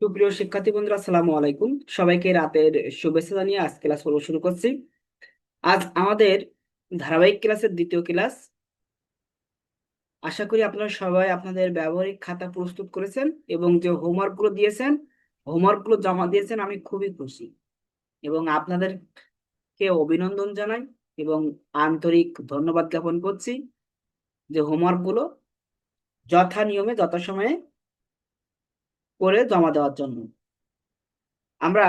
সুপ্রিয় শিক্ষার্থী বন্ধুরা, আসসালামু আলাইকুম। সবাইকে রাতের শুভেচ্ছা জানিয়ে আজ ক্লাস পর্ব শুরু করছি। আজ আমাদের ধারাবাহিক ক্লাসের দ্বিতীয় ক্লাস। আশা করি আপনারা সবাই আপনাদের ব্যবহারিক খাতা প্রস্তুত করেছেন এবং যে হোমওয়ার্কগুলো দিয়েছেন, হোমওয়ার্কগুলো জমা দিয়েছেন। আমি খুবই খুশি এবং আপনাদেরকে অভিনন্দন জানাই এবং আন্তরিক ধন্যবাদ জ্ঞাপন করছি যে হোমওয়ার্কগুলো যথা নিয়মে যথাসময়ে করে জমা দেওয়ার জন্য। আমরা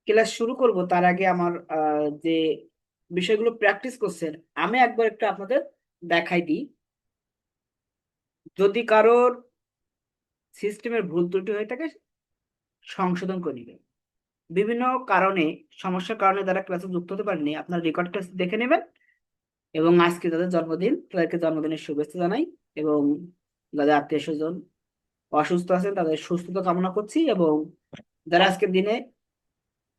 ক্লাস শুরু করব তার আগে আমার যে বিষয়গুলো প্র্যাকটিস করছেন আমি একবার একটু আপনাদের দেখাই দিই। যদি কারোর সিস্টেমের ভুল ত্রুটি হয়ে থাকে সংশোধন করে নেবেন। বিভিন্ন কারণে, সমস্যার কারণে যারা ক্লাসে যুক্ত হতে পারেনি, আপনার রেকর্ড ক্লাস দেখে নেবেন এবং আজকে যাদের জন্মদিন তাদেরকে জন্মদিনের শুভেচ্ছা জানাই এবং যাদের আত্মীয় স্বজন অসুস্থ আছেন তাদের সুস্থতা কামনা করছি এবং যারা আজকের দিনে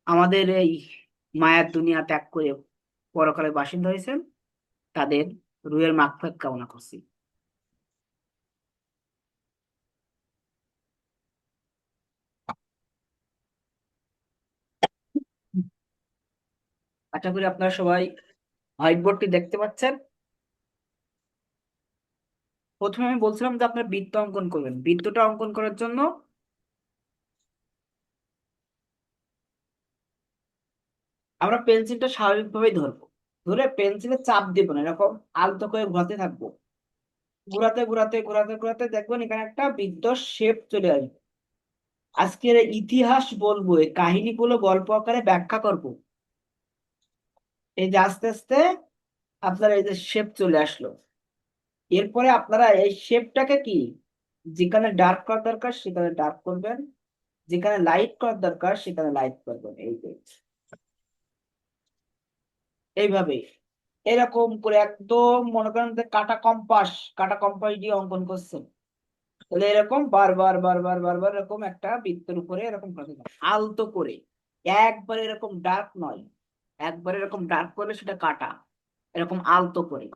আমাদের এই মায়ার দুনিয়া ত্যাগ করে পরকালে বাসিন্দা হয়েছেন তাদের রুহের মাগফিরাত কামনা করছি। আশা করি আপনারা সবাই হোয়াইট বোর্ডটি দেখতে পাচ্ছেন। প্রথমে আমি বলছিলাম যে আপনার বৃত্ত অঙ্কন করবেন। বৃত্তটা অঙ্কন করার জন্য আমরা পেন্সিলটা স্বাভাবিকভাবেই ধরবো, ধরে পেন্সিলে চাপ দিব না, এরকম আলতো করে ঘোরাতে থাকবো। ঘোরাতে ঘোরাতে ঘোরাতে ঘোরাতে দেখবেন এখানে একটা বৃত্ত শেপ চলে আসবে। আজকের এই ইতিহাস বলবো, এই কাহিনীগুলো গল্প আকারে ব্যাখ্যা করব। এই যে আস্তে আস্তে আপনার এই যে শেপ চলে আসলো, এরপরে আপনারা এই শেপটাকে কি, যেখানে ডার্ক করার দরকার সেখানে ডার্ক করবেন, যেখানে লাইট করার দরকার সেখানে লাইট করবেন। এই যে এইভাবে এরকম করে একদম মনে করেন যে কাটা কম্পাস দিয়ে অঙ্কন করছেন, তাহলে এরকম বারবার বারবার বারবার এরকম একটা বৃত্তের উপরে এরকম করতে হবে আলতো করে। একবার এরকম ডার্ক নয়, একবার এরকম ডার্ক করলে সেটা কাটা, এরকম আলতো করে।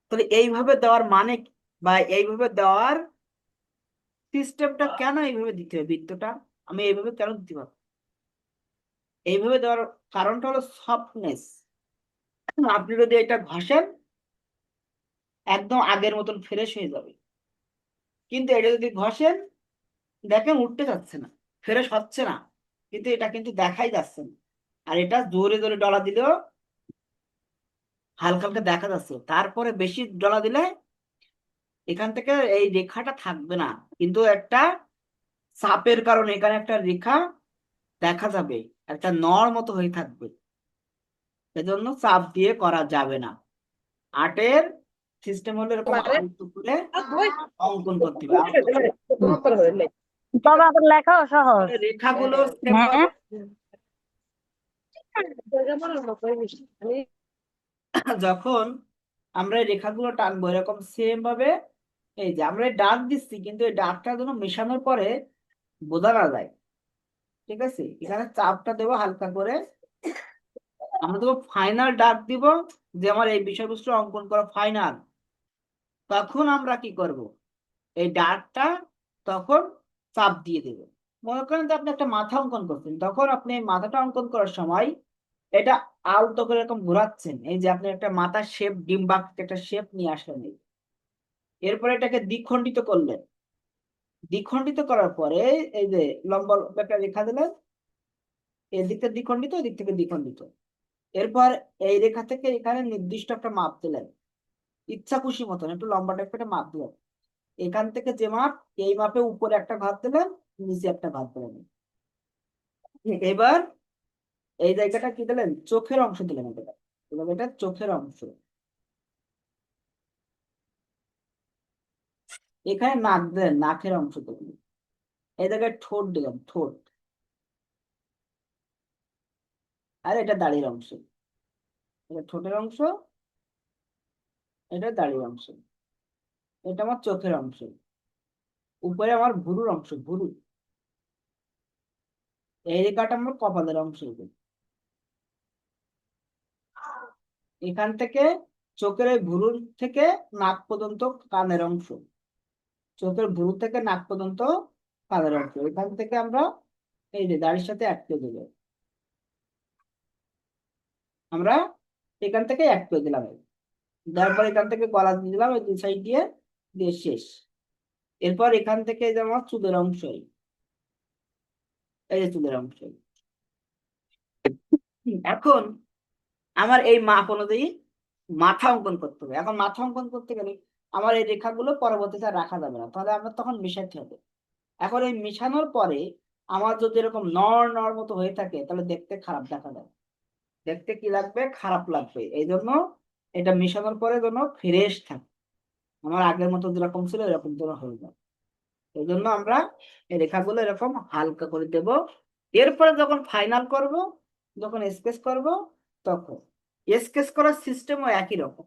তাহলে এইভাবে দেওয়ার মানে বা এইভাবে দেওয়ার সিস্টেমটা কেন এইভাবে দিতে হবে, বৃত্তটা আমি এইভাবে কেন দিতে পারবো? এইভাবে দেওয়ার কারণটা হলো সফটনেস। আপনি যদি এটা ঘষেন একদম আগের মতন ফ্রেশ হয়ে যাবে, কিন্তু এটা যদি ঘষেন দেখেন উঠতে যাচ্ছে না, ফ্রেশ হচ্ছে না, কিন্তু এটা কিন্তু দেখাই যাচ্ছে না। আর এটা জোরে জোরে ডলা দিলেও হালকা হালকা দেখা যাচ্ছে, তারপরে বেশি ডলা দিলে এখান থেকে এই রেখাটা থাকবে না, কিন্তু একটা চাপের কারণে এখানে একটা রেখা দেখা যাবে, একটা নর মতো হয়ে থাকবে। সেজন্য চাপ দিয়ে করা যাবে না। আর্টের সিস্টেম হলো এরকম আলতো করে অঙ্কন করতে হবে, আলতো করে। বাবা আবার লেখাও সহজ। তাহলে রেখাগুলো সেম হ্যাঁ, ভাবে যখন আমরা এই রেখাগুলো টানবো এরকম সেম ভাবে, এই যে আমরা ডার্ক দিচ্ছি কিন্তু এই ডার্কটা যেন মেশানোর পরে বোঝা না যায়। ঠিক আছে, এখানে চাপটা দেবো হালকা করে, আমরা দেবো ফাইনাল ডার্ক দিব, যে আমার এই বিষয়বস্তু অঙ্কন করা ফাইনাল। তখন আমরা কি করব, এই ডার্কটা তখন চাপ দিয়ে দেব। মনে করেন যে আপনি একটা মাথা অঙ্কন করছেন, তখন আপনি এই মাথাটা অঙ্কন করার সময় এটা আলতো করে এরকম ঘোরাচ্ছেন, এই যে আপনি একটা মাথার শেপ, ডিম্বাকৃতি একটা শেপ নিয়ে আসলেন। এরপরে এটাকে দ্বিখণ্ডিত করলেন, দ্বিখণ্ডিত করার পরে এই যে লম্বা লম্বা একটা রেখা দিলেন, এই দিক থেকে দ্বিখণ্ডিত, ওই দিক থেকে দ্বিখণ্ডিত। এরপর এই রেখা থেকে এখানে নির্দিষ্ট একটা মাপ দিলেন, ইচ্ছা খুশি মতন একটু লম্বা টাইপের একটা মাপ দিলেন। এখান থেকে যে মাপ, এই মাপে উপরে একটা ঘাত দিলেন, নিচে একটা ঘাত দিলেন। এবার এই জায়গাটা কি দিলেন, চোখের অংশ দিলেন। এটা এবার এটা চোখের অংশ, এখানে নাক দিলেন, নাকের অংশ দিলেন। এই জায়গায় ঠোঁট দিলাম, ঠোঁট। আর এটা দাড়ির অংশ, এটা ঠোঁটের অংশ, এটা দাড়ির অংশ। এটা আমার চোখের অংশ। উপরে আমার ভুরুর অংশ, ভুরু। এই রেখাটা আমার কপালের অংশ। এখান থেকে চোখের এই ভুরুর থেকে নাক পর্যন্ত কানের অংশ, চোখের ভুরু থেকে নাক পর্যন্ত কাজের অংশ এখান থেকে আমরা এই যে দাড়ির সাথে আটকে দেবো, আমরা এখান থেকে এক করে দিলাম, দেওয়ার পর এখান থেকে গলা দিয়ে দিলাম, ওই দুই সাইড দিয়ে দিয়ে শেষ। এরপর এখান থেকে এই যে আমার চুলের অংশ, এই যে চুলের অংশ। এখন আমার এই মাপ অনুযায়ী মাথা অঙ্কন করতে হবে। এখন মাথা অঙ্কন করতে গেলে আমার এই রেখাগুলো পরবর্তীতে আর রাখা যাবে না, তাহলে আমার তখন মিশাতে হবে। এখন এই মিশানোর পরে আমার যদি এরকম নর নর মতো হয়ে থাকে তাহলে দেখতে খারাপ দেখা যায়, দেখতে কি লাগবে, খারাপ লাগবে। এই জন্য এটা মিশানোর পরে যেন ফ্রেশ থাকে, আমার আগের মতো যেরকম ছিল এরকম যেন হয়ে যায়। এই জন্য আমরা এই রেখাগুলো এরকম হালকা করে দেব। এরপরে যখন ফাইনাল করব, যখন স্কেচ করব, তখন স্কেচ করার সিস্টেমও একই রকম।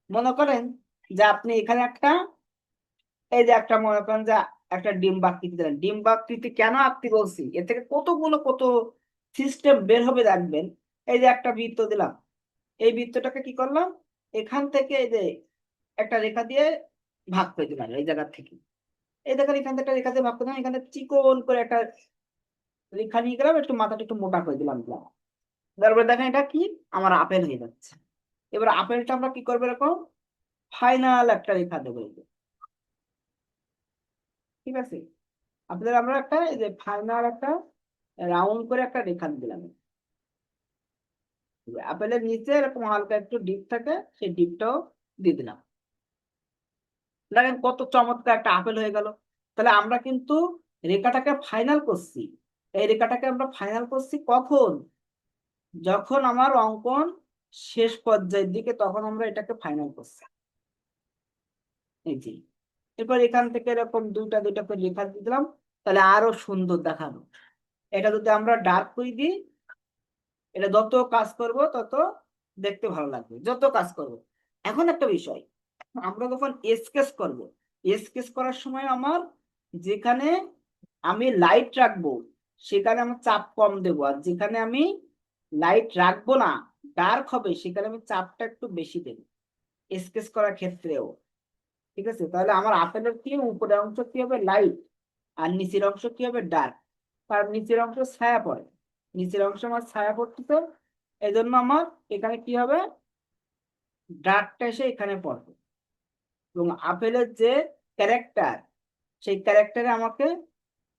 মনে করেন যে আপনি এখানে একটা, এই যে একটা মনে করেন যে একটা ডিম্বাকৃতি দিলেন। ডিম্বাকৃতি কেন আঁকতে বলছি, এর থেকে কতগুলো কত সিস্টেম বের হবে দেখবেন। এই যে একটা বৃত্ত দিলাম, এই বৃত্তটাকে কি করলাম, এখান থেকে এই যে একটা রেখা দিয়ে ভাগ করে দিলাম, এই জায়গা থেকে এই দেখেন এখান থেকে একটা রেখা দিয়ে ভাগ করে দিলাম, এখানে চিকন করে একটা রেখা নিয়ে গেলাম, একটু মাথাটা একটু মোটা করে দিলাম দিলাম। তারপরে দেখেন এটা কি, আমার আপেল হয়ে যাচ্ছে। এবার আপেলটা আমরা কি করবো, এরকম ফাইনাল একটা রেখা দেবো, এই যে, ঠিক আছে। আপনাদের আমরা একটা এই যে ফাইনাল একটা রাউন্ড করে একটা রেখা দিলাম। আপেলের নিচে এরকম হালকা একটু ডিপ থাকে, সেই ডিপটাও দিয়ে দিলাম। দেখেন কত চমৎকার একটা আপেল হয়ে গেল। তাহলে আমরা কিন্তু রেখাটাকে ফাইনাল করছি। এই রেখাটাকে আমরা ফাইনাল করছি কখন, যখন আমার অঙ্কন শেষ পর্যায়ের দিকে, তখন আমরা এটাকে ফাইনাল করছি। এই যে এরপর এখান থেকে এরকম দুইটা দুইটা করে রেখা দিয়ে দিলাম, তাহলে আরো সুন্দর দেখানো। এটা যদি আমরা ডার্ক করে দিই, এটা যত কাজ করব তত দেখতে ভালো লাগবে, যত কাজ করব। এখন একটা বিষয়, আমরা যখন স্কেচ করব, স্কেচ করার সময় আমার যেখানে আমি লাইট রাখবো সেখানে আমার চাপ কম দেবো, আর যেখানে আমি লাইট রাখবো না, ডার্ক হবে, সেখানে আমি চাপটা একটু বেশি দেবো স্কেচ করার ক্ষেত্রেও। ঠিক আছে, তাহলে আমার আপেলের কি উপরের অংশ কি হবে লাইট, আর নিচের অংশ কি হবে ডার্ক। তার নিচের অংশ ছায়া পড়ে, নিচের অংশ আমার ছায়া পড়তেছে, এই জন্য আমার এখানে কি হবে, ডার্কটা এসে এখানে পড়বে। এবং আপেলের যে ক্যারেক্টার, সেই ক্যারেক্টারে আমাকে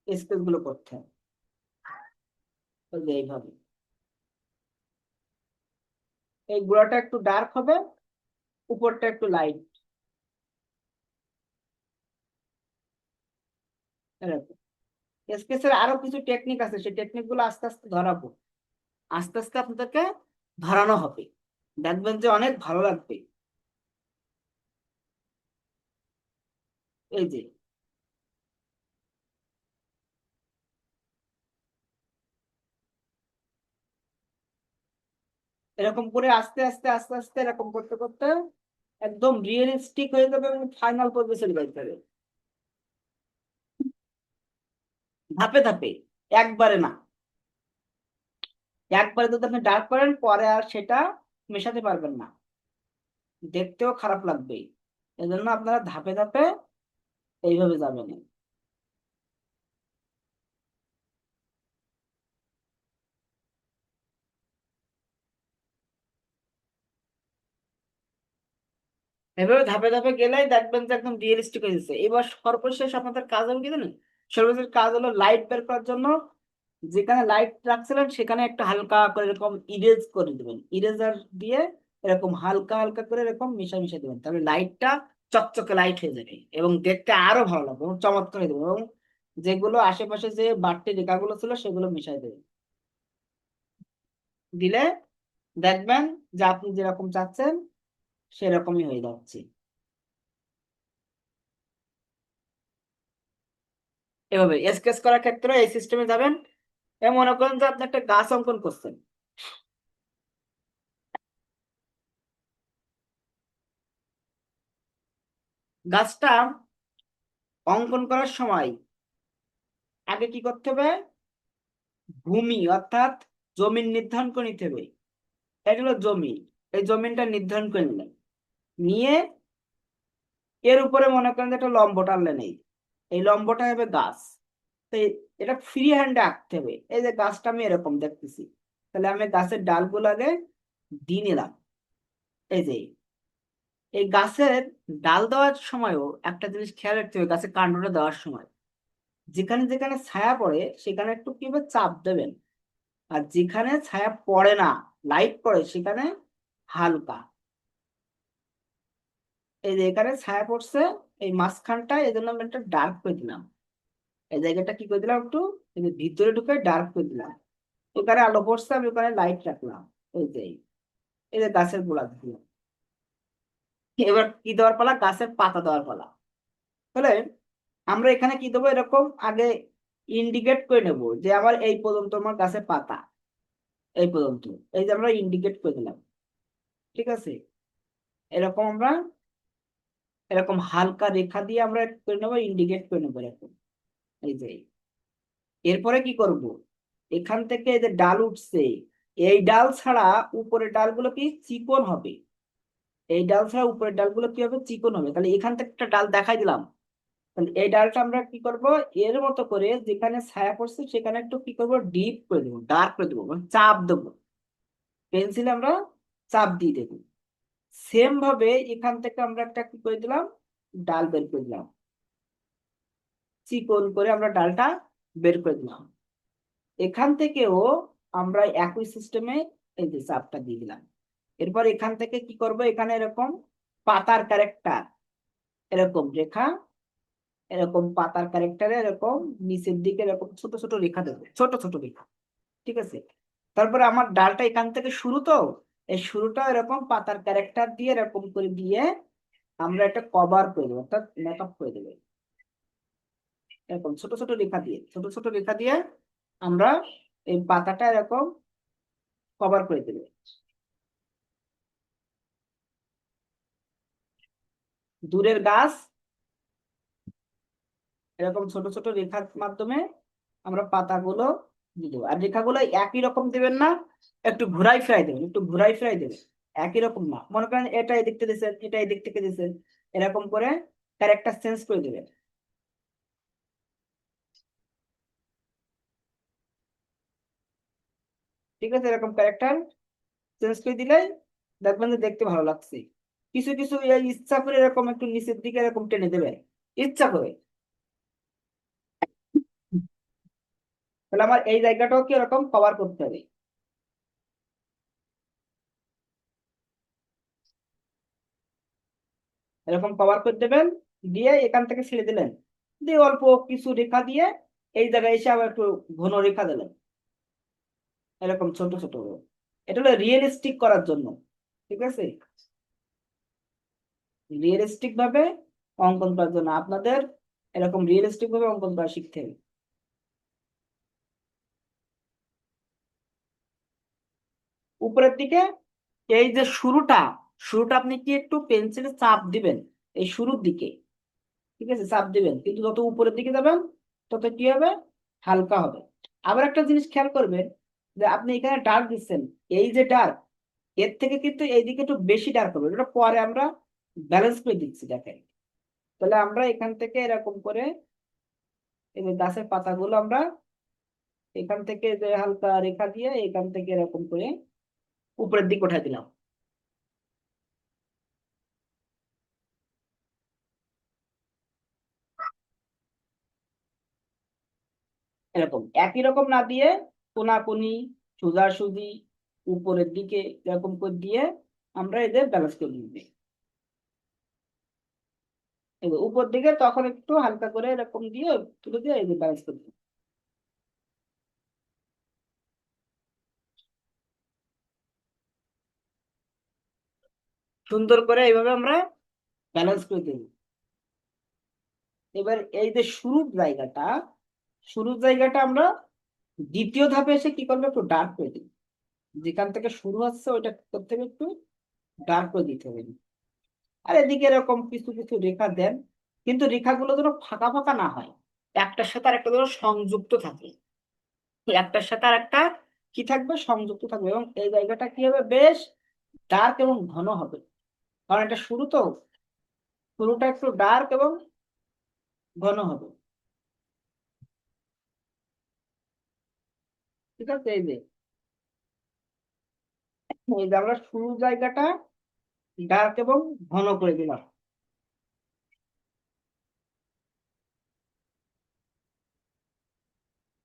স্কেচ গুলো করতে হবে। এই যে এইভাবে এই গোড়াটা একটু ডার্ক হবে, উপরটা একটু লাইট, এরকম। স্কেচের আরো কিছু টেকনিক আছে, সেই টেকনিক গুলো আস্তে আস্তে ধরাবো, আস্তে আস্তে আপনাদেরকে ধরানো হবে, দেখবেন যে অনেক ভালো লাগবে। এই যে এরকম করে আস্তে আস্তে আস্তে আস্তে এরকম করতে করতে একদম রিয়েলিস্টিক হয়ে যাবে এবং ফাইনাল পর্যায়ে চলে যেতে হবে, ধাপে ধাপে, একবারে না। একবারে যদি আপনি ডার্ক করেন পরে আর সেটা মেশাতে পারবেন না, দেখতেও খারাপ লাগবে। এজন্য আপনারা ধাপে ধাপে এইভাবে যাবেন। এভাবে ধাপে ধাপে গেলেই দেখবেন যে একদম রিয়েলিস্টিক হয়ে যাচ্ছে। এবার সর্বশেষ আপনাদের কাজ হবে কি জানেন, সর্বশেষ কাজ হলো লাইট বের করার জন্য যেখানে লাইট রাখছিলেন সেখানে একটা হালকা করে এরকম ইরেজ করে দেবেন, ইরেজার দিয়ে এরকম হালকা হালকা করে এরকম মিশা মিশা দেবেন, তাহলে লাইটটা চকচকে লাইট হয়ে যাবে এবং দেখতে আরো ভালো লাগবে এবং চমৎকার হয়ে যাবে। এবং যেগুলো আশেপাশে যে বাড়তি রেখাগুলো ছিল সেগুলো মিশাই দেবেন, দিলে দেখবেন যে আপনি যেরকম চাচ্ছেন সেরকমই হয়ে যাচ্ছে। এভাবে স্কেচ করার ক্ষেত্রে এই সিস্টেমে যাবেন। এ মনে করেন যে আপনি একটা গাছ অঙ্কন করছেন, গাছটা অঙ্কন করার সময় আগে কি করতে হবে, ভূমি অর্থাৎ জমিন নির্ধারণ করে নিতে হবে। এটা হলো জমি, এই জমিনটা নির্ধারণ করে নিলেন, নিয়ে এর উপরে মনে করেন যে একটা লম্ব টানলেন, এই লম্বটা হবে গাছ। তো এটা ফ্রি হ্যান্ডে আঁকতে হবে। এই যে গাছটা আমি এরকম দেখতেছি, তাহলে আমি গাছের ডালগুলাকে দিয়ে নিলাম। এই যে এই গাছের ডাল দেওয়ার সময়ও একটা জিনিস খেয়াল রাখতে হবে, গাছের কাণ্ডটা দেওয়ার সময় যেখানে যেখানে ছায়া পড়ে সেখানে একটু কিভাবে চাপ দেবেন, আর যেখানে ছায়া পড়ে না, লাইট পড়ে, সেখানে হালকা। এই যে এখানে ছায়া পড়ছে এই মাঝখানটা, এই জন্য আমি একটা ডার্ক করে দিলাম। এই জায়গাটা কি করে দিলাম, একটু এই যে ভিতরে ঢুকে ডার্ক করে দিলাম। ওখানে আলো পড়ছে, আমি ওখানে লাইট রাখলাম। এই যে এই যে গাছের গোড়া দিলাম। এবার কি দেওয়ার পালা, গাছের পাতা দেওয়ার পালা। তাহলে আমরা এখানে কি দেবো, এরকম আগে ইন্ডিকেট করে নেব যে আমার এই পর্যন্ত আমার গাছের পাতা, এই পর্যন্ত। এই যে আমরা ইন্ডিকেট করে দিলাম, ঠিক আছে। এরকম আমরা এরকম হালকা রেখা দিয়ে আমরা করে নেবো, ইন্ডিকেট করে নেবো এরকম। এই যে এরপরে কি করব, এখান থেকে এই যে ডাল উঠছে, এই ডাল ছাড়া উপরের ডালগুলো কি চিকন হবে। এই ডাল ছাড়া উপরের ডালগুলো কি হবে, চিকন হবে। তাহলে এখান থেকে একটা ডাল দেখাই দিলাম। তাহলে এই ডালটা আমরা কি করব, এর মতো করে যেখানে ছায়া পড়ছে সেখানে একটু কি করব, ডিপ করে দেবো, ডার্ক করে দেবো, মানে চাপ দেবো। পেন্সিলে আমরা চাপ দিয়ে দেবো। সেম ভাবে এখান থেকে আমরা একটা কি করে দিলাম, ডাল বের করে দিলাম, চিকন করে আমরা ডালটা বের করে দিলাম। এখান থেকেও আমরা একই সিস্টেমে এই যে চাপটা দিয়ে দিলাম। এরপর এখান থেকে কি করব, এখানে এরকম পাতার ক্যারেক্টার, এরকম রেখা, এরকম পাতার ক্যারেক্টারে এরকম নিচের দিকে এরকম ছোট ছোট রেখা দেবো, ছোট ছোট রেখা, ঠিক আছে। তারপরে আমার ডালটা এখান থেকে শুরু, তো এই শুরুটা এরকম পাতার ক্যারেক্টার দিয়ে এরকম করে দিয়ে আমরা একটা কভার করে দেবো, অর্থাৎ মেকআপ করে দেবো। এরকম ছোট ছোট রেখা দিয়ে, ছোট ছোট রেখা দিয়ে আমরা এই পাতাটা এরকম কভার করে দেবো। দূরের গাছ এরকম ছোট ছোট রেখার মাধ্যমে আমরা পাতাগুলো দিয়ে দেবো। আর রেখাগুলো একই রকম দেবেন না, একটু ঘুরাই ফিরাই দেবেন, একটু ঘুরাই ফিরাই দেবেন। একই রকম না, মনে করেন এটা এই দিক থেকে দিচ্ছেন, এটা এই দিক থেকে দিচ্ছেন, এরকম করে ক্যারেক্টার চেঞ্জ করে দেবেন। ঠিক আছে, এরকম ক্যারেক্টার চেঞ্জ করে দিলে দেখবেন যে দেখতে ভালো লাগছে। কিছু কিছু ইচ্ছা করে এরকম একটু নিচের দিকে এরকম টেনে দেবে, ইচ্ছা করে। তাহলে আমার এই জায়গাটাও কি এরকম কভার করতে হবে। এরকম কভার করে দেবেন, দিয়ে এখান থেকে ছেড়ে দিলেন, দিয়ে অল্প কিছু রেখা দিয়ে এই জায়গায় এসে আবার একটু ঘন রেখা দিলেন, এরকম ছোট ছোট করে। এটা হলো রিয়েলিস্টিক করার জন্য, ঠিক আছে। রিয়েলিস্টিক ভাবে অঙ্কন করার জন্য আপনাদের এরকম রিয়েলিস্টিক ভাবে অঙ্কন করা শিখতে হবে। উপরের দিকে এই যে শুরুটা, শুরুটা আপনি কি একটু পেন্সিলে চাপ দিবেন এই শুরুর দিকে, ঠিক আছে, চাপ দিবেন। কিন্তু যত উপরের দিকে যাবেন তত কি হবে, হালকা হবে। আবার একটা জিনিস খেয়াল করবেন, যে আপনি এখানে ডার্ক দিচ্ছেন, এই যে ডার্ক, এর থেকে কিন্তু এইদিকে একটু বেশি ডার্ক হবে, এটা পরে আমরা ব্যালেন্স করে দিচ্ছি, দেখেন। তাহলে আমরা এখান থেকে এরকম করে এই যে গাছের পাতাগুলো আমরা এখান থেকে যে হালকা রেখা দিয়ে এখান থেকে এরকম করে উপরের দিকে উঠাই দিলাম। এরকম একই রকম না দিয়ে কোনাকুনি, সোজাসুজি, উপরের দিকে এরকম করে দিয়ে আমরা এদের ব্যালেন্স করে নিচ্ছি। উপর দিকে তখন একটু হালকা করে এরকম দিয়ে তুলে দিয়ে এই যে ব্যালেন্স করে দিই। সুন্দর করে এইভাবে আমরা ব্যালেন্স করে দিই। এবার এই যে শুরুর জায়গাটা আমরা দ্বিতীয় ধাপে এসে কি করবো, একটু ডার্ক করে দিই। যেখান থেকে শুরু হচ্ছে ওইটা করতে হবে, একটু ডার্ক করে দিতে হবে। আর এদিকে এরকম কিছু কিছু রেখা দেন, কিন্তু রেখাগুলো যেন ফাঁকা ফাঁকা না হয়, একটার সাথে আর একটা যেন সংযুক্ত থাকে। একটার সাথে আর একটা কি থাকবে, সংযুক্ত থাকবে। এবং এই জায়গাটা কি হবে, বেশ ডার্ক এবং ঘন হবে, কারণ এটা শুরু তো, শুরুটা একটু ডার্ক এবং ঘন হবে। ঠিক আছে, এই যে আমরা শুরু জায়গাটা ডার্ক এবং ঘন করে দিলাম।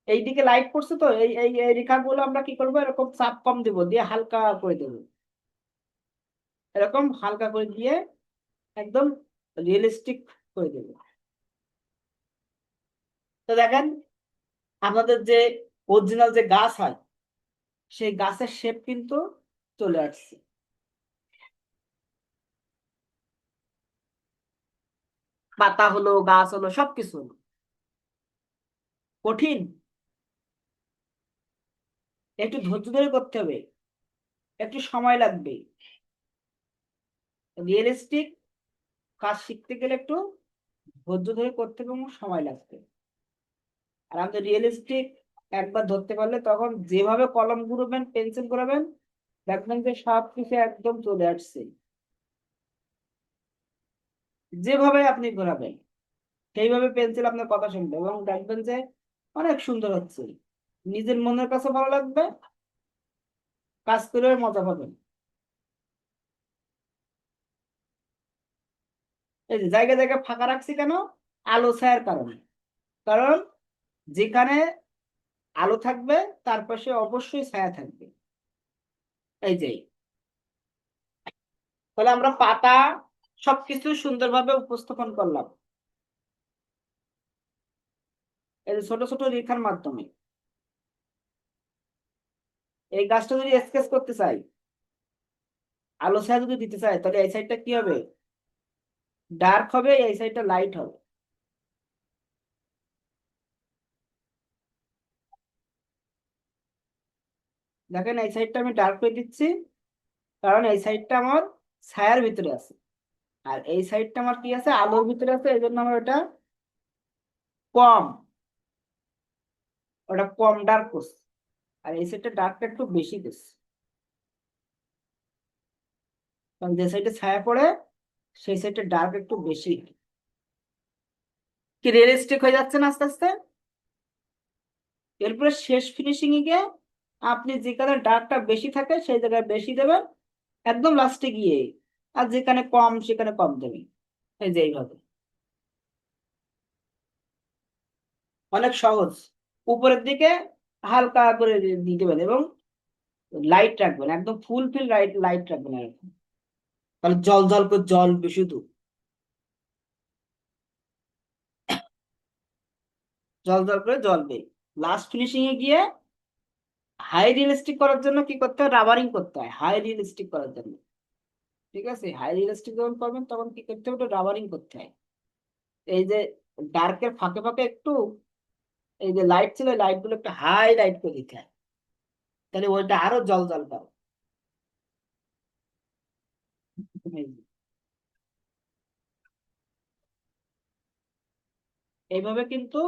এইদিকে লাইট পড়ছে, তো এই এই এই রেখাগুলো আমরা কি করবো, এরকম চাপ কম দেবো, দিয়ে হালকা করে দেবো, এরকম হালকা করে দিয়ে একদম রিয়েলিস্টিক করে দেবো। তো দেখেন আমাদের যে অরিজিনাল যে গাছ হয়, সেই গাছের শেপ কিন্তু চলে আসছে। পাতা হলো, গাছ হলো, সবকিছু হলো। কঠিন, একটু ধৈর্য ধরে করতে হবে, একটু সময় লাগবে। রিয়েলিস্টিক কাজ শিখতে গেলে একটু ধৈর্য ধরে করতে হবে এবং সময় লাগবে। আর আমাদের রিয়েলিস্টিক একবার ধরতে পারলে তখন যেভাবে কলম ঘুরবেন, পেন্সিল ঘুরাবেন, দেখবেন যে সব কিছু একদম চলে আসছে। যেভাবে আপনি ঘোরাবেন সেইভাবে পেন্সিল আপনার কথা শুনবে এবং দেখবেন যে অনেক সুন্দর হচ্ছে। নিজের মনের কাছে ভালো লাগবে, কাজ করে মজা পাবেন। এই যে জায়গায় জায়গায় ফাঁকা রাখছি কেন, আলো ছায়ার কারণে। কারণ যেখানে আলো থাকবে তার পাশে অবশ্যই ছায়া থাকবে। এই যে, তাহলে আমরা পাতা সবকিছু সুন্দরভাবে উপস্থাপন করলাম এই যে ছোট ছোট রেখার মাধ্যমে। এই গাছটা যদি স্কেচ করতে চাই, আলো ছায়া যদি দিতে চাই, তাহলে এই সাইডটা কি হবে, ডার্ক হবে, এই সাইডটা লাইট হবে। দেখেন এই সাইডটা আমি ডার্ক করে দিচ্ছি, কারণ এই সাইডটা আমার ছায়ার ভিতরে আছে, আর এই সাইডটা আমার কি আছে, আলোর ভিতরে আছে, এই জন্য আমার কম ওটা কম ডার্ক করছে। আর এই সাইডটা ডার্কটা একটু বেশি করছে, কারণ যে সাইডে ছায়া পড়ে সেই সাইডটা ডার্ক একটু বেশি। কি রিয়েলিস্টিক হয়ে যাচ্ছে না আস্তে আস্তে। এরপরে শেষ ফিনিশিং এ গিয়ে আপনি যেখানে ডার্কটা বেশি থাকে সেই জায়গায় বেশি দেবেন, একদম লাস্টে গিয়ে। আর যেখানে কম সেখানে কম দেবেন। এই যে এইভাবে অনেক সহজ। উপরের দিকে হালকা করে দিয়ে দেবেন এবং লাইট রাখবেন, একদম ফুলফিল লাইট লাইট রাখবেন এরকম। তাহলে জল জল করে জ্বলবে শুধু, জল জল করে জ্বলবে। লাস্ট ফিনিশিং এ গিয়ে হাই রিয়েলিস্টিক করার জন্য কি করতে হয়, রাবারিং করতে হয় হাই রিয়েলিস্টিক করার জন্য। ঠিক আছে, হাই রিয়েলিস্টিক যখন করবেন তখন কি করতে হবে, রাবারিং করতে হয়। এই যে ডার্কের ফাঁকে ফাঁকে একটু এই যে লাইট ছিল, লাইট গুলো একটু হাই লাইট করে দিতে হয়, তাহলে ওইটা আরো জল জল পাবে। এই যে, এইভাবে কিন্তু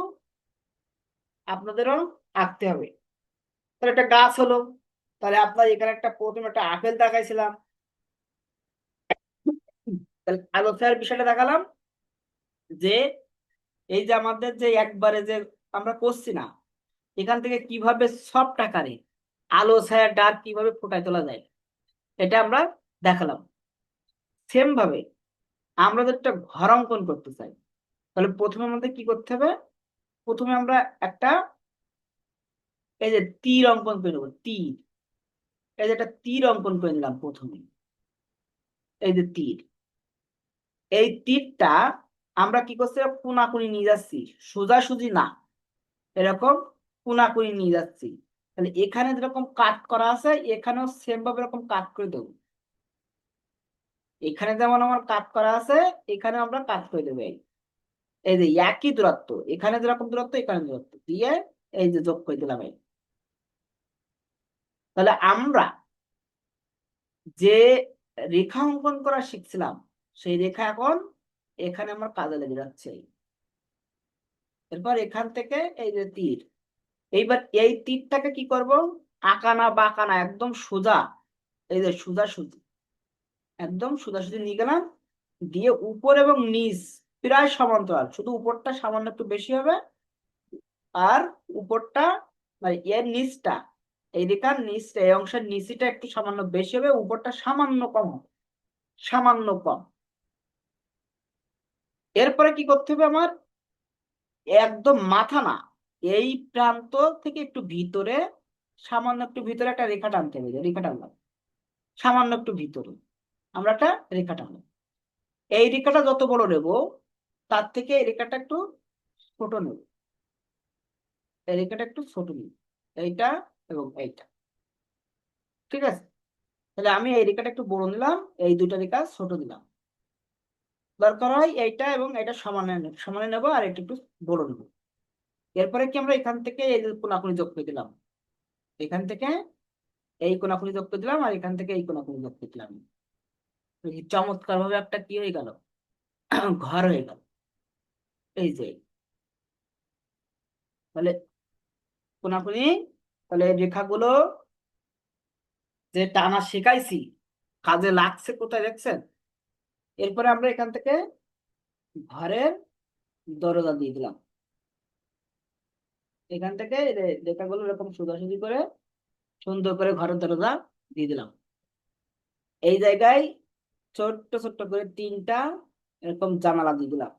আপনাদেরও আঁকতে হবে। তাহলে একটা গাছ হলো, তাহলে আপনার এখানে একটা প্রথমে একটা আপেল দেখাইছিলাম, তাহলে আলোচনার বিষয়টা দেখালাম যে এই যে আমাদের যে একবারে যে আমরা করছি না, এখান থেকে কিভাবে সফট আকারে আলো ছায়া ডার্ক কিভাবে ফুটায় তোলা যায়, এটা আমরা দেখালাম। সেম ভাবে আমরা যদি একটা ঘর অঙ্কন করতে চাই, তাহলে প্রথমে আমাদের কি করতে হবে, প্রথমে আমরা একটা এই যে তীর অঙ্কন করে নেবো, তীর। এই যে একটা তীর অঙ্কন করে নিলাম প্রথমে, এই যে তীর। এই তীরটা আমরা কি করছি, কোনাকুনি নিয়ে যাচ্ছি, সোজাসুজি না, এরকম কোনাকুনি নিয়ে যাচ্ছি। তাহলে এখানে যেরকম কাট করা আছে, এখানেও সেম ভাবে এরকম কাট করে দেবো। এখানে যেমন আমার কাট করা আছে, এখানে আমরা কাট করে দেবো। এই যে একই দূরত্ব, এখানে যেরকম দূরত্ব এখানে দূরত্ব দিয়ে এই যে যোগ করে দিলাম। তাহলে আমরা যে রেখা অঙ্কন করা শিখছিলাম, সেই রেখা এখন এখানে আমার কাজে লেগে যাচ্ছে। এরপর এখান থেকে এই যে তীর, এইবার এই তীরটাকে কি করব, আঁকানা বাঁকানা একদম সোজা, এই যে সোজা সুজি, একদম সোজাসুজি নিয়ে গেলাম, দিয়ে উপর এবং নিচ প্রায় সমান্তরাল, শুধু উপরটা সামান্য একটু বেশি হবে, আর উপরটা মানে এর নিচটা এই রেখার নিচ, এই অংশের নিচটা একটু সামান্য বেশি হবে, উপরটা সামান্য কম হবে, সামান্য কম। এরপরে কি করতে হবে আমার, একদম মাথা না, এই প্রান্ত থেকে একটু ভিতরে, সামান্য একটু ভিতরে একটা রেখা টানতে হবে। রেখা টানলাম সামান্য একটু ভিতরে, আমরা একটা রেখা টানলাম। এই রেখাটা যত বড় নেব, তার থেকে এই রেখাটা একটু ছোট নেব। এই রেখাটা একটু ছোট নেব, এইটা এবং এইটা। ঠিক আছে, তাহলে আমি এই রেখাটা একটু বড় নিলাম, এই দুইটা রেখা ছোট দিলাম। দরকার হয় এইটা এবং এটা সমানে সমানে নেবো, আর এটা একটু বড় নেবো। এরপরে কি আমরা এখান থেকে এই যে কোনাকুনি যোগ করে দিলাম, এখান থেকে এই কোনাকুনি যোগ করে দিলাম, আর এখান থেকে এই কোনাকুনি যোগ করে দিলাম। চমৎকার ভাবে একটা কি হয়ে গেল, ঘর হয়ে গেল। এই যে, তাহলে কোনাকুনি, তাহলে এই রেখাগুলো যে টানা শেখাইছি, কাজে লাগছে কোথায় দেখছেন। এরপরে আমরা এখান থেকে ঘরের দরজা দিয়ে দিলাম, এখান থেকে এই রেখাগুলো এরকম সোজাসুজি করে সুন্দর করে ঘরের দরজা দিয়ে দিলাম। এই জায়গায় ছোট্ট ছোট্ট করে তিনটা এরকম জানালা দিয়ে দিলাম।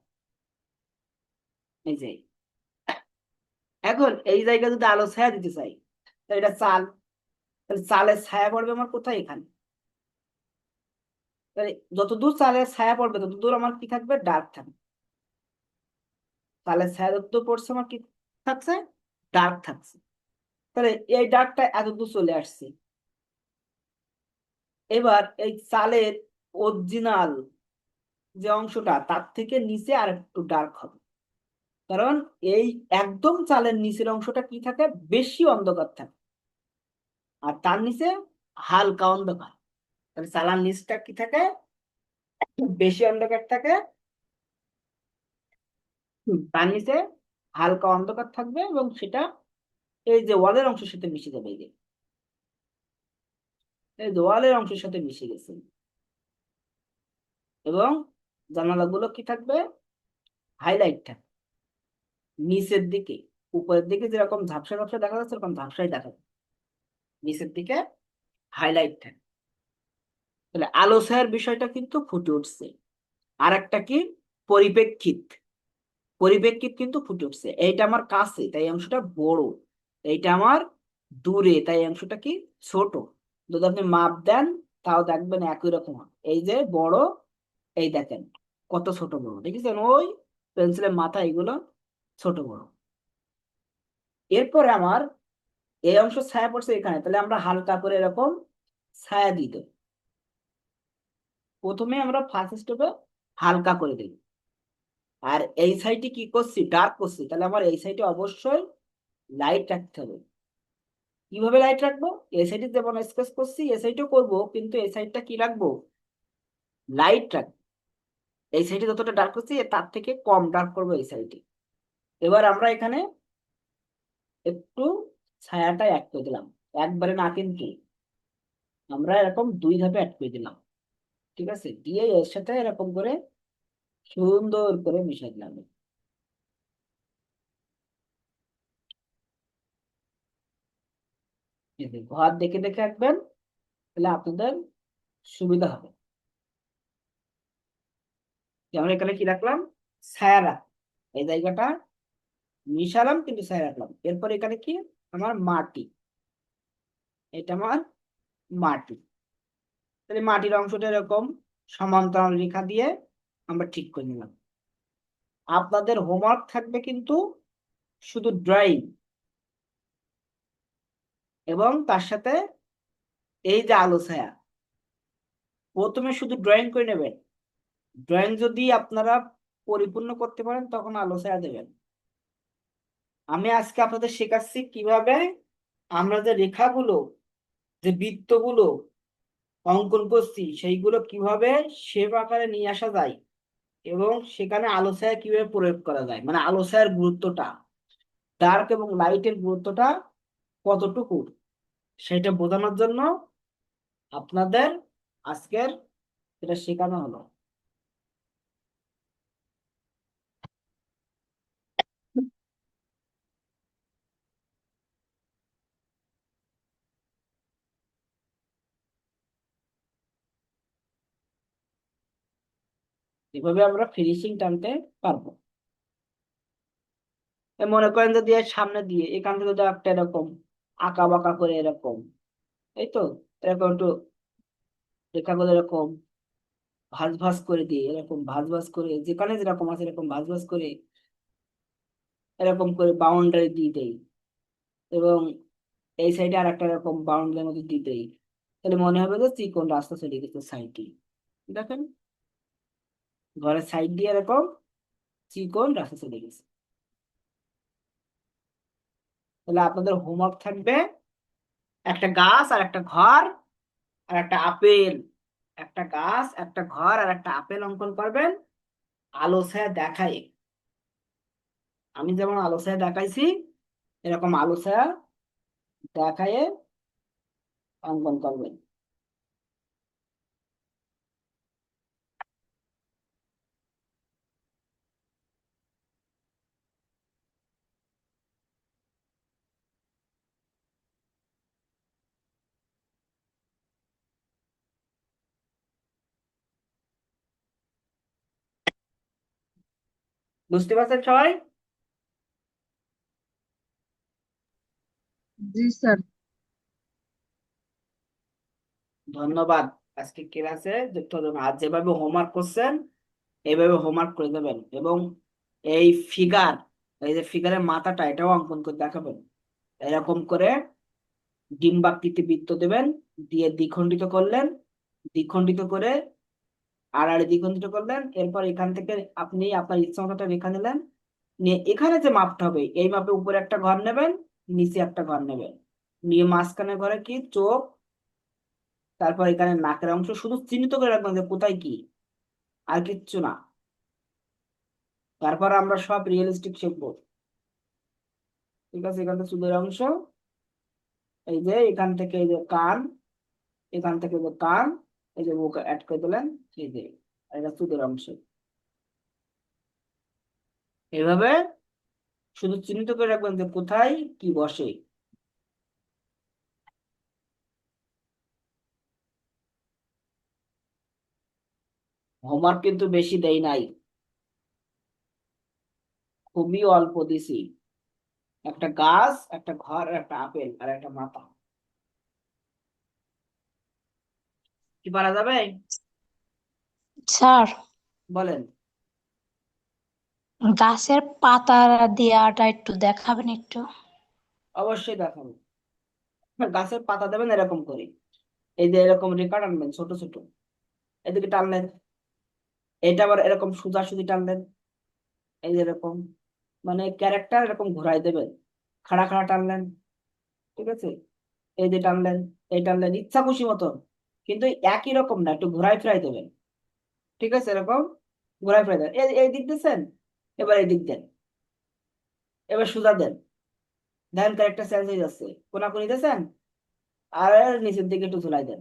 এই যে, এখন এই জায়গায় যদি আলো ছায়া দিতে চাই, তাহলে এটা চাল, তাহলে চালের ছায়া পড়বে আমার কোথায়, এখানে। তাহলে যতদূর চালের ছায়া পড়বে ততদূর আমার কি থাকবে, ডার্ক থাকবে। চালের ছায়া যতদূর পড়ছে আমার কি থাকছে, ডার্ক থাকছে। তাহলে এই ডার্কটা এতদূর চলে আসছে। এবার এই চালের অরিজিনাল যে অংশটা, তার থেকে নিচে আর একটু ডার্ক হবে, কারণ এই একদম চালের নিচের অংশটা কি থাকে, বেশি অন্ধকার থাকে, আর তার নিচে হালকা অন্ধকার। তাহলে চালার নিচটা কি থাকে, বেশি অন্ধকার থাকে, তার নিচে হালকা অন্ধকার থাকবে, এবং সেটা এই যে ওয়ালের অংশের সাথে মিশে যাবে। এই যে, এই যে ওয়ালের অংশের সাথে মিশে গেছে। এবং জানালাগুলো কি থাকবে, হাইলাইট থাকবে নিচের দিকে। উপরের দিকে যেরকম ঝাপসা ঝাপসা দেখা যাচ্ছে, এরকম ঝাপসাই দেখা যাচ্ছে, নিচের দিকে হাইলাইট থাকবে। তাহলে আলো ছায়ার বিষয়টা কিন্তু ফুটে উঠছে। আর একটা কি, পরিপ্রেক্ষিত। পরিপ্রেক্ষিত কিন্তু ফুটে উঠছে। এইটা আমার কাছে, তাই এই অংশটা বড়, এইটা আমার দূরে, তাই এই অংশটা কি ছোট। যদি আপনি মাপ দেন, তাও দেখবেন একই রকম হবে। এই যে বড়, এই দেখেন কত ছোট বড়, দেখেছেন ওই পেন্সিলের মাথা, এগুলো ছোট বড়। এরপরে আমার এই অংশ ছায়া পড়ছে এখানে, তাহলে আমরা হালকা করে এরকম ছায়া দিই দেব। প্রথমে আমরা ফার্স্ট স্টেপে হালকা করে দিই, আর এই সাইডে কি করছি, ডার্ক করছি, তাহলে আমার এই সাইডে অবশ্যই লাইট রাখতে হবে। কিভাবে লাইট রাখবো, এই সাইডে যেমন স্কেচ করছি এই সাইডেও করবো, কিন্তু এই সাইডটা কি রাখবো, লাইট রাখবো। এই সাইডে যতটা ডার্ক করছি তার থেকে কম ডার্ক করবো এই সাইডে। এবার আমরা এখানে একটু ছায়াটা অ্যাড করে দিলাম, একবারে না কিন্তু, আমরা এরকম দুই ধাপে অ্যাড করে দিলাম। ঠিক আছে, দিয়ে এর সাথে এরকম করে সুন্দর করে মিশিয়ে দিলাম। যদি ঘর দেখে দেখে আঁকবেন, তাহলে আপনাদের সুবিধা হবে। যেমন এখানে কি রাখলাম, ছায়া রাখ, এই জায়গাটা মিশালাম কিন্তু ছায়া রাখলাম। এরপর এখানে কি, আমার মাটি, এটা আমার মাটি। তাহলে মাটির অংশটা এরকম সমান্তরাল রেখা দিয়ে আমরা ঠিক করে নিলাম। আপনাদের হোমওয়ার্ক থাকবে কিন্তু শুধু ড্রয়িং, এবং তার সাথে এই যে আলো ছায়া। প্রথমে শুধু ড্রয়িং করে নেবেন, ড্রয়িং যদি আপনারা পরিপূর্ণ করতে পারেন তখন আলো ছায়া দেবেন। আমি আজকে আপনাদের শেখাচ্ছি কিভাবে আমরা যে রেখাগুলো, যে বৃত্তগুলো অঙ্কন করছি, সেইগুলো কিভাবে শেপ আকারে নিয়ে আসা যায়, এবং সেখানে আলো ছায়া কিভাবে প্রয়োগ করা যায়, মানে আলো ছায়ার গুরুত্বটা, ডার্ক এবং লাইটের গুরুত্বটা কতটুকু, সেটা বোঝানোর জন্য আপনাদের আজকের এটা শেখানো হলো। এভাবে আমরা ফিনিশিং টানতে পারবো। মনে করেন যদি এর সামনে দিয়ে এখান থেকে যদি একটা এরকম আঁকা বাঁকা করে এরকম, এই তো এরকম একটু রেখাগুলো এরকম ভাঁজ ভাঁজ করে দিয়ে এরকম ভাঁজ ভাঁজ করে যেখানে যেরকম আছে এরকম ভাঁজ ভাঁজ করে এরকম করে বাউন্ডারি দিয়ে দেই, এবং এই সাইডে আর একটা এরকম বাউন্ডারির মধ্যে দিয়ে দেই, তাহলে মনে হবে যে চিকন রাস্তা চলে গেছে সাইডে। দেখেন ঘরের সাইড দিয়ে এরকম চিকন রাস্তা চলে গেছে। তাহলে আপনাদের হোমওয়ার্ক থাকবে একটা গাছ আর একটা ঘর আর একটা আপেল, একটা গাছ একটা ঘর আর একটা আপেল অঙ্কন করবেন আলো ছায়া দেখায়। আমি যেমন আলো ছায়া দেখাইছি এরকম আলো ছায়া দেখায় অঙ্কন করবেন। বুঝতে পারছেন সবাই? জি স্যার। ধন্যবাদ। আজকে ক্লাসে যুক্ত হবেন। আর যেভাবে হোমওয়ার্ক করছেন এইভাবে হোমওয়ার্ক করে দেবেন, এবং এই ফিগার, এই যে ফিগারের মাথাটা এটাও অঙ্কন করে দেখাবেন। এরকম করে ডিম্বাকৃতি বৃত্ত দেবেন, দিয়ে দ্বিখণ্ডিত করলেন, দ্বিখণ্ডিত করে আড়াআড়ি দ্বিখণ্ডিত করলেন, এরপর এখান থেকে আপনি আপনার ইচ্ছা মতো একটা রেখা নিলেন, নিয়ে এখানে যে মাপটা হবে এই মাপে উপরে একটা ঘর নেবেন, নিচে একটা ঘর নেবেন, নিয়ে মাঝখানে ঘরে কি চোখ, তারপর এখানে নাকের অংশ শুধু চিহ্নিত করে রাখবেন যে কোথায় কি, আর কিচ্ছু না। তারপর আমরা সব রিয়েলিস্টিক শিখবো। ঠিক আছে, এখান থেকে চুলের অংশ, এই যে এখান থেকে এই যে কান, এখান থেকে যে কান, এই যে মুখ অ্যাড করে দিলেন, এই যে আর এটা চুলের অংশ। এভাবে শুধু চিহ্নিত করে রাখবেন যে কোথায় কি বসে। হোমওয়ার্ক কিন্তু বেশি দেই নাই, খুবই অল্প দিছি। একটা গাছ একটা ঘর একটা আপেল আর একটা মাথা, কি পারা যাবে? স্যার, বলেন। গাছের পাতা দেওয়াটা একটু দেখাবেন একটু? অবশ্যই দেখাবো। গাছের পাতা দেবেন এরকম করে, এই যে এরকম রেখা টানবেন ছোট ছোট, এদিকে টানলেন, এটা আবার এরকম সোজাসুজি টানলেন, এই যে এরকম, মানে ক্যারেক্টার এরকম ঘোরাই দেবেন, খাড়া খাড়া টানলেন। ঠিক আছে, এই যে টানলেন, এই টানলেন ইচ্ছা খুশি মতন, কিন্তু একই রকম না, একটু ঘোরাই ফিরাই দেবেন। ঠিক আছে, এরকম ঘোরাই ফিরাই দেন, এই দিক দিচ্ছেন, এবার এই দিক দেন, এবার সোজা দেন, দেন ক্যারেক্টার চেঞ্জ হয়ে যাচ্ছে, কোনাকুনি দিয়েছেন, আর নিচের দিকে একটু ঝুলাই দেন,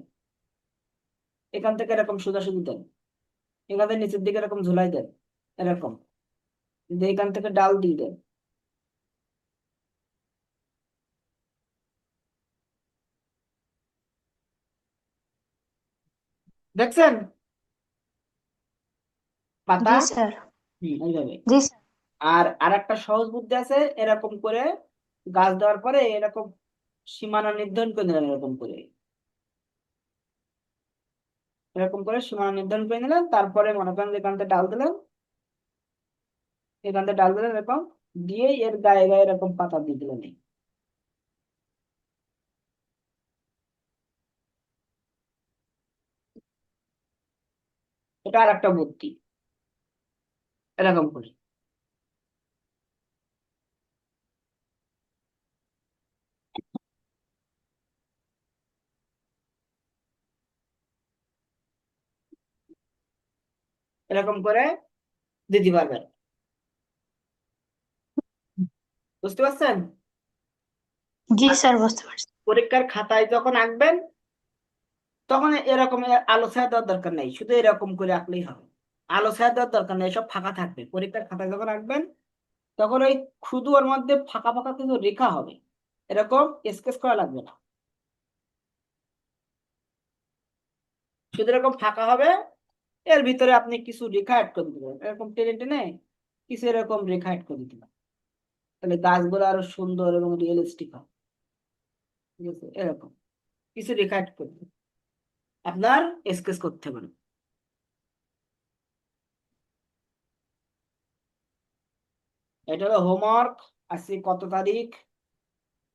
এখান থেকে এরকম সোজাসুজি দেন, এখান থেকে নিচের দিকে এরকম ঝুলাই দেন, এরকম, দিয়ে এখান থেকে ডাল দিয়ে দেন। দেখছেন পাতা? জি স্যার। এইভাবে। জি স্যার। আর আরেকটা সহজ বুদ্ধি আছে, এরকম করে গাছ দেওয়ার পরে এরকম সীমানা নির্ধারণ করে নিলেন, এরকম করে, এরকম করে সীমানা নির্ধারণ করে নিলেন, তারপরে মনে করেন যে এখান থেকে ডাল দিলেন, এখান থেকে ডাল দিলেন এরকম, দিয়ে এর গায়ে গায়ে এরকম পাতা দিয়ে দিলেন। এটা আর একটা বুদ্ধি, এরকম করে, এরকম করে দিতে পারবেন। বুঝতে পারছেন? জি আর স্যার, বুঝতে পারছি। পরীক্ষার খাতায় যখন আঁকবেন তখন এরকম আলো ছায়া দেওয়ার দরকার নেই, শুধু এরকম করে আঁকলেই হবে। আলো ছায়া দেওয়ার দরকার নেই, সব ফাঁকা থাকবে। পরীক্ষার খাতায় যখন আঁকবেন তখন ওই শুধু ওর মধ্যে ফাঁকা ফাঁকা কিছু রেখা হবে, এরকম স্কেচ করা লাগবে না, শুধু এরকম ফাঁকা হবে, এর ভিতরে আপনি কিছু রেখা অ্যাড করে দিতে পারেন, এরকম টেনে টেনে কিছু এরকম রেখা অ্যাড করে দিতে পারেন, তাহলে গাছগুলো আরো সুন্দর এবং রিয়েলিস্টিক হয়। ঠিক আছে, এরকম কিছু রেখা অ্যাড করে দিন, আপনার স্কেচ করতে পারেন। এটা হলো হোমওয়ার্ক। আজকে কত তারিখ?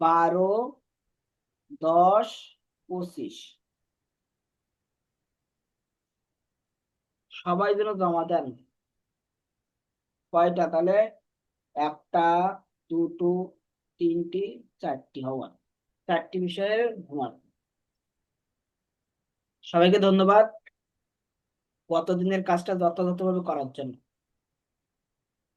12/10/25। সবাই যেন জমা দেন। কয়টা তাহলে? একটা, দুটো, তিনটি, চারটি হোমওয়ার্ক, চারটি বিষয়ের হোমওয়ার্ক। সবাইকে ধন্যবাদ গত দিনের কাজটা যথাযথভাবে করার জন্য।